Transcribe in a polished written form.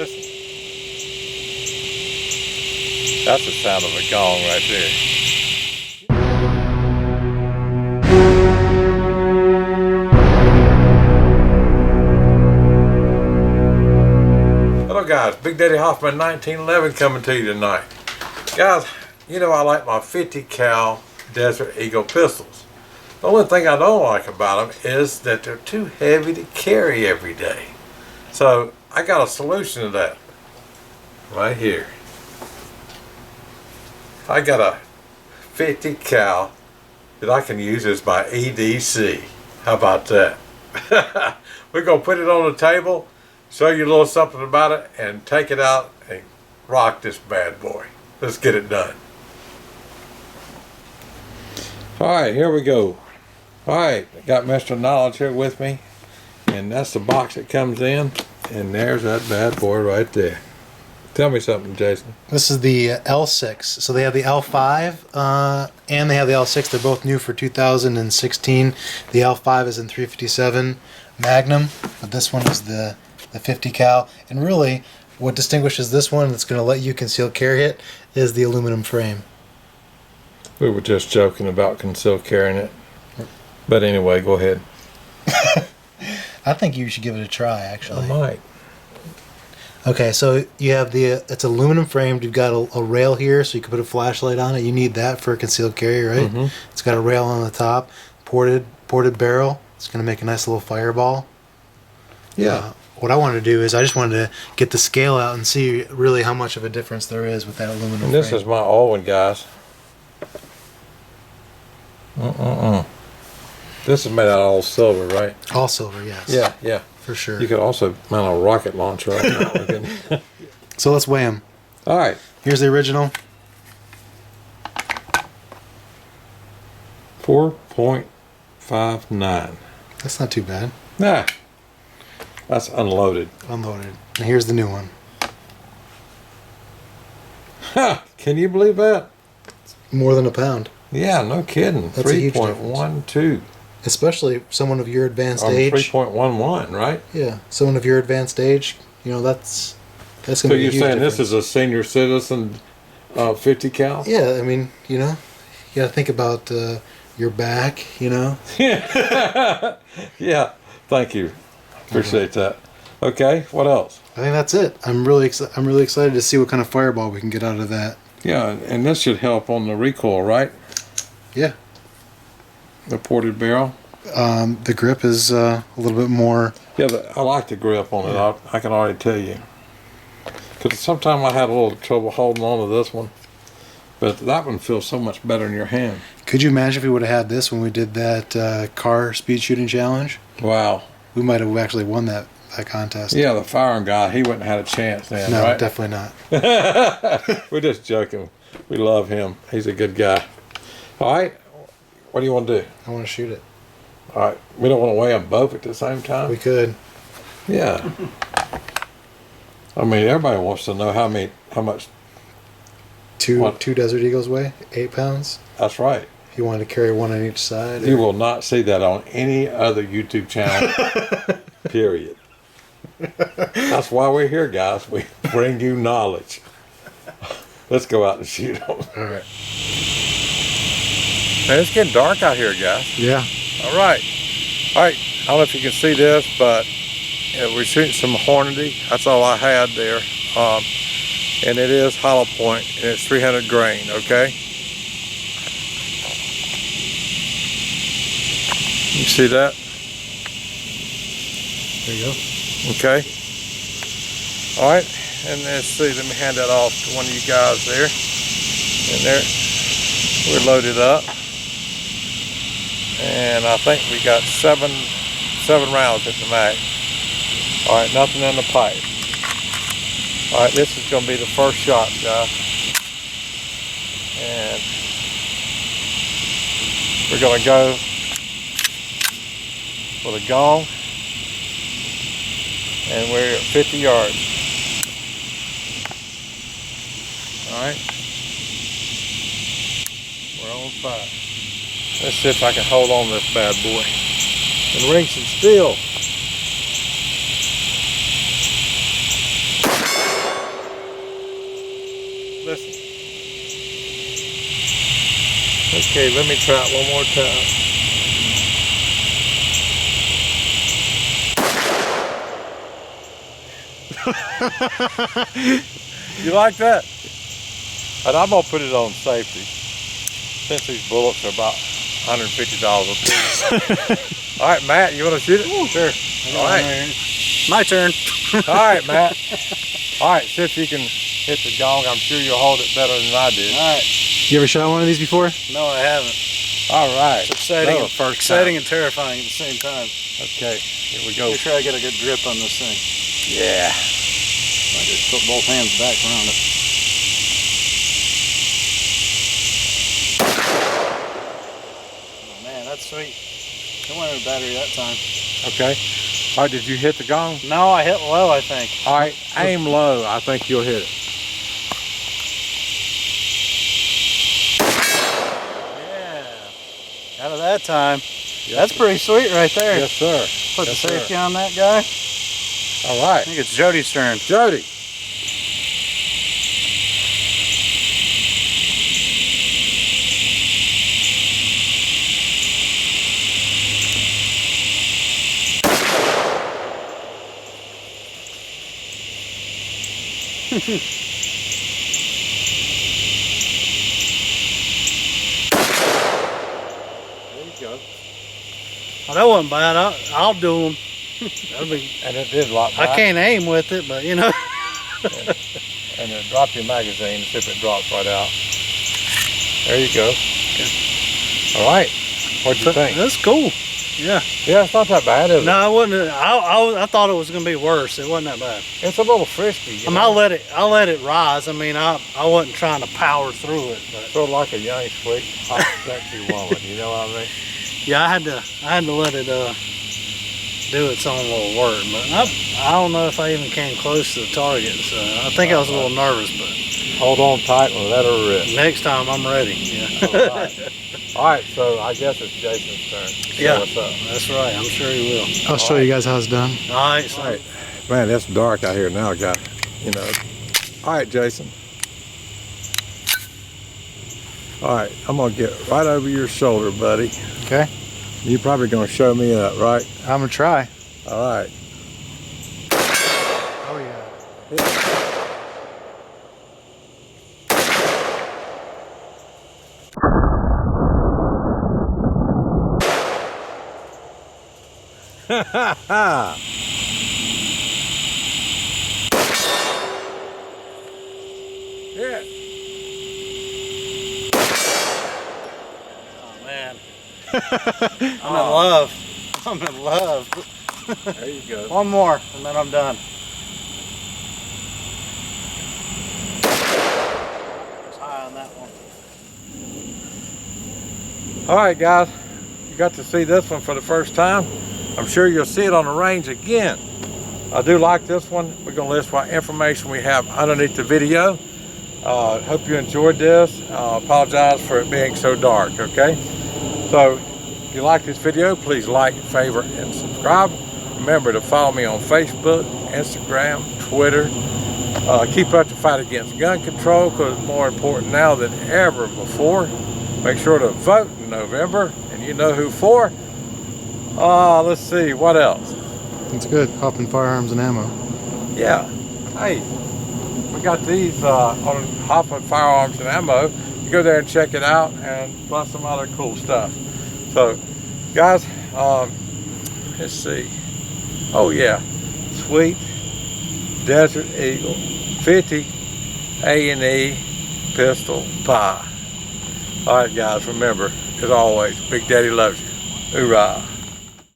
Listen. That's the sound of a gong right there. Hello guys, Big Daddy Hoffman 1911 coming to you tonight. Guys, you know I like my 50 cal Desert Eagle pistols. The only thing I don't like about them is that they're too heavy to carry every day. So I got a solution to that right here. I got a 50 cal that I can use as my EDC. How about that? We're gonna put it on the table, show you a little something about it, and take it out and rock this bad boy. Let's get it done. Alright, here we go. Alright, got Mr. Knowledge here with me, and that's the box it comes in, and there's that bad boy right there. Tell me something, Jason. This is the L6. So they have the L5 and they have the L6. They're both new for 2016. The L5 is in 357 Magnum, but this one is the 50 cal. And really, what distinguishes this one that's going to let you conceal carry it is the aluminum frame. We were just joking about concealed carrying it. But anyway, go ahead. I think you should give it a try, actually. I might. Okay, so you have it's aluminum framed. You've got a rail here, so you can put a flashlight on it. You need that for a concealed carry, right? Mm-hmm. It's got a rail on the top, ported barrel. It's going to make a nice little fireball. Yeah. What I wanted to do is I just wanted to get the scale out and see really how much of a difference there is with that aluminum frame. This is my old one, guys. This is made out of all silver, right? All silver, yes. Yeah, yeah. For sure. You could also mount a rocket launcher on that. So let's weigh them. All right. Here's the original. 4.59. That's not too bad. Nah. That's unloaded. Unloaded. And here's the new one. Ha! Can you believe that? It's more than a pound. Yeah, no kidding. 3.12. Especially someone of your advanced age. 3.11, right? Yeah, someone of your advanced age. You know, that's going to be a huge So you're saying difference. this is a senior citizen 50 cal? Yeah, I mean, you know, you got to think about your back, you know. Yeah, thank you. Appreciate that. Okay, what else? I think that's it. I'm really excited to see what kind of fireball we can get out of that. Yeah, and this should help on the recoil, right? Yeah. The ported barrel. The grip is a little bit more. Yeah, I like the grip on it. Yeah. I can already tell you. Because sometimes I had a little trouble holding on to this one, but that one feels so much better in your hand. Could you imagine if we would have had this when we did that car speed shooting challenge? Wow. We might have actually won that contest. Yeah, the firing guy, he wouldn't have had a chance then, no, right? definitely not. We're just joking. We love him. He's a good guy. All right. What do you want to do? I want to shoot it. All right. We don't want to weigh them both at the same time? We could. Yeah. I mean, everybody wants to know how much. Two Desert Eagles weigh 8 pounds. That's right. If you wanted to carry one on each side. You will not see that on any other YouTube channel. Period. That's why we're here, guys. We bring you knowledge. Let's go out and shoot them. All right. Man, it's getting dark out here, guys. Yeah. All right. I don't know if you can see this, but we're shooting some Hornady. That's all I had there. And it is hollow point, and it's 300 grain, okay? You see that? There you go. Okay. All right. And let's see. Let me hand that off to one of you guys there. And there. We're loaded up. And I think we got seven rounds in the mag. All right. Nothing in the pipe. All right. This is going to be the first shot, guys. And we're going to go with a gong. And we're at 50 yards. Alright. We're on fire. Let's see if I can hold on to this bad boy. And ring some steel. Okay, let me try it one more time. You like that? And I'm gonna put it on safety, since these bullets are about $150 a piece. All right, Matt, you wanna shoot it? Ooh, sure. All right. My turn. All right, Matt. All right, see if you can hit the gong. I'm sure you'll hold it better than I did. All right. You ever shot one of these before? No, I haven't. All right. It's exciting, That was the first exciting and terrifying at the same time. Okay, here we go. Make sure I get a good grip on this thing. Yeah. I just put both hands back around it. Oh, man, that's sweet. It went in the battery that time. Okay. All right, did you hit the gong? No, I hit low, I think. All right, aim low. I think you'll hit it. Yeah. Out of that time. Yes. That's pretty sweet right there. Yes, sir. Put Yes, the safety sir. on that guy. All I right. think it's Jody's turn. Jody. There you go. Oh, that wasn't bad. I'll do them. And it did lock I back. can't aim with it, but you know. And then drop your magazine and see if it drops right out. There you go. All right. What'd you think? That's cool. Yeah. Yeah, it's not that bad, is it? No, it wasn't. I thought it was gonna be worse. It wasn't that bad. It's a little frisky. You I mean, know? I'll let it rise. I mean, I wasn't trying to power through it, but Sort of like a young, sweet, hot, sexy woman. You know what I mean? yeah, I had to let it do its own little work. But I don't know if I even came close to the target. So I think I was a little nervous, but Hold on tight and let her rip. next time I'm ready. Yeah. All right. All right, so I guess it's Jason's turn. Show Yeah. us up. That's right. I'm sure he will. I'll show you guys how it's done. All right. So All right. Man, it's dark out here now, guy. You know. All right, Jason. All right, I'm gonna get right over your shoulder, buddy. Okay. You're probably gonna show me up, right? I'm gonna try. All right. Oh yeah. Yeah. Oh man. I'm in love. I'm in love. There you go. One more, and then I'm done. It's high on that one. All right, guys. You got to see this one for the first time. I'm sure you'll see it on the range again. I do like this one. We're going to list what information we have underneath the video. Hope you enjoyed this. Apologize for it being so dark, okay? So, if you like this video, please like, favorite, and subscribe. Remember to follow me on Facebook, Instagram, Twitter. Keep up the fight against gun control, because it's more important now than ever before. Make sure to vote in November, and you know who for. Let's see, what else? It's good. Hoffman Firearms and Ammo. Yeah, hey, we got these on Hoffman Firearms and Ammo. You go there and check it out, and plus some other cool stuff. So, guys, let's see. Oh yeah, Sweet Desert Eagle 50 A&E pistol pie. All right, guys, remember, as always, Big Daddy loves you. Hoorah.